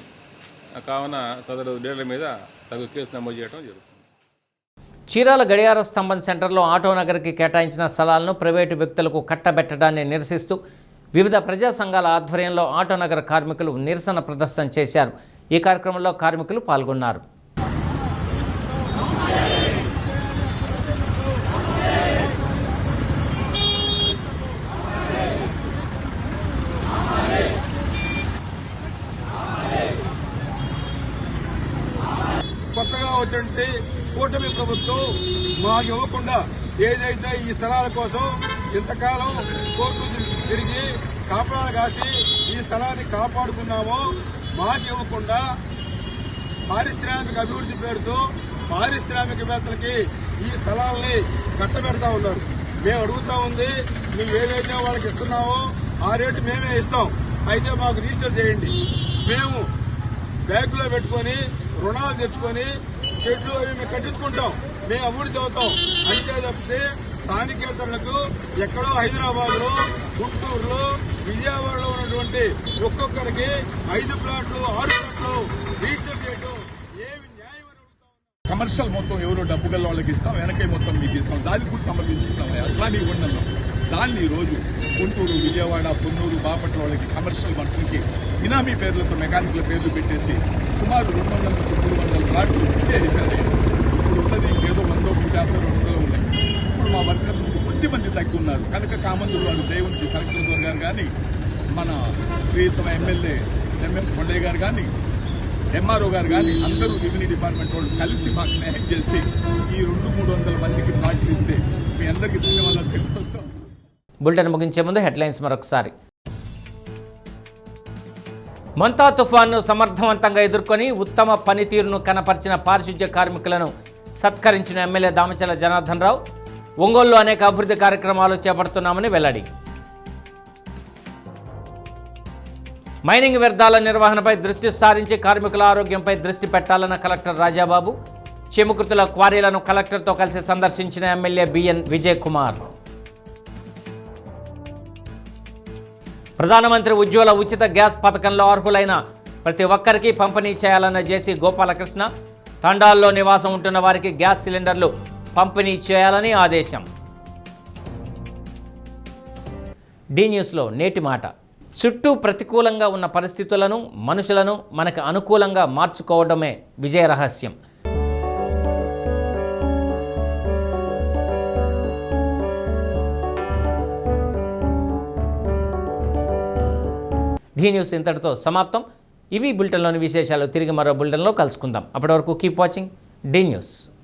కావున సదరు డీలర్ మీద తగు కేసు నమోదు చేయడం జరుగుతుంది. చీరాల గడియార స్తంభం సెంటర్లో ఆటోనగర్కి కేటాయించిన స్థలాలను ప్రైవేటు వ్యక్తులకు కట్టబెట్టడాన్ని నిరసిస్తూ వివిధ ప్రజా సంఘాల ఆధ్వర్యంలో ఆటోనగర్ కార్మికులు నిరసన ప్రదర్శన చేశారు. ఈ కార్యక్రమంలో కార్మికులు పాల్గొన్నారు. కొత్తగా వచ్చినటువంటి కూటమి ప్రభుత్వం మాకు ఇవ్వకుండా ఏదైతే ఈ స్థలాల కోసం ఇంతకాలం కోర్టు తిరిగి కాపలాలు కాసి ఈ స్థలాన్ని కాపాడుకున్నామో మాకు ఇవ్వకుండా పారిశ్రామిక అభివృద్ధి పేరుతో పారిశ్రామికవేత్తలకి ఈ స్థలాల్ని కట్టబెడతా ఉన్నారు. మేము అడుగుతా ఉంది, మేము ఏదైతే వాళ్ళకి ఇస్తున్నామో ఆ రేటు మేమే ఇస్తాం, అయితే మాకు రిజిస్టర్ చేయండి. మేము బ్యాంకులో పెట్టుకొని రుణాలు తెచ్చుకొని చెట్లు అవి మేము కట్టించుకుంటాం, మేము అభివృద్ధి అవుతాం. అంతే తప్పితే స్థానికేతరులకు ఎక్కడో హైదరాబాద్లో, గుంటూరులో, విజయవాడలో ఉన్నటువంటి ఒక్కొక్కరికి 5 ప్లాట్లు 6 ప్లాట్లు రిజిస్టర్ చేయడం ఏమి న్యాయం? కమర్షియల్ మొత్తం ఎవరో డబ్బు గల వాళ్ళకి ఇస్తాం, వెనకే మొత్తం మీకు ఇస్తాం, దానికి కూడా సమర్థించుకుంటాం. అట్లానే ఇవ్వండి. దాన్ని ఈరోజు గుంటూరు, విజయవాడ, పొన్నూరు, బాపట్ల వాళ్ళకి కమర్షియల్ మనుషులకి ఇనామీ పేర్లతో మెకానికల్ పేర్లు పెట్టేసి సుమారు 200 నుంచి 300 ప్లాట్లు ఇచ్చేసారు. ఇప్పుడు ఉన్నది ఏదో 100, 150, 200 ఉన్నాయి. ఇప్పుడు మా వర్కర్లు కొద్దిమంది తగ్గి ఉన్నారు కనుక కామందులు వాడు దయవుంచి కలెక్టర్ గారు కానీ, మన ప్రియతమ ఎమ్మెల్యే ఎంఎం కొండయ్య గారు కానీ, ఎంఆర్ఓ గారు కానీ అందరూ రెవెన్యూ డిపార్ట్మెంట్ వాళ్ళు కలిసి మాకు న్యాయం చేసి ఈ 200-300 మందికి ప్లాట్లు ఇస్తే మీ అందరికీ ధన్యవాదాలు తెలుపుకొస్తాం. బులెటిన్ ముగించే ముందు హెడ్లైన్స్ మరొకసారి. మంతా తుఫాన్ను సమర్థవంతంగా ఎదుర్కొని ఉత్తమ పనితీరును కనపరిచిన పారిశుధ్య కార్మికులను సత్కరించిన ఎమ్మెల్యే దామచర్ల జనార్దన్ రావు. ఒంగోలులో అనేక అభివృద్ధి కార్యక్రమాలు చేపడుతున్నామని వెల్లడి. మైనింగ్ వ్యర్థాల నిర్వహణపై దృష్టి సారించి కార్మికుల ఆరోగ్యంపై దృష్టి పెట్టాలన్న కలెక్టర్ రాజాబాబు. చెముకృతుల క్వారీలను కలెక్టర్తో కలిసి సందర్శించిన ఎమ్మెల్యే బిఎన్ విజయ్ కుమార్. ప్రధానమంత్రి ఉజ్వల ఉచిత గ్యాస్ పథకంలో అర్హులైన ప్రతి ఒక్కరికి పంపిణీ చేయాలన్న జేసీ గోపాలకృష్ణ. తండాల్లో నివాసం ఉంటున్న వారికి గ్యాస్ సిలిండర్లు పంపిణీ చేయాలని ఆదేశం. డి న్యూస్లో నేటి మాట. చుట్టూ ప్రతికూలంగా ఉన్న పరిస్థితులను, మనుషులను మనకు అనుకూలంగా మార్చుకోవడమే విజయ రహస్యం. డి న్యూస్ ఇంతటితో సమాప్తం. ఇవి బులెటిన్లోని విశేషాలు. తిరిగి మరో బులెటిన్లో కలుసుకుందాం. అప్పటి వరకు కీప్ వాచింగ్ డి న్యూస్.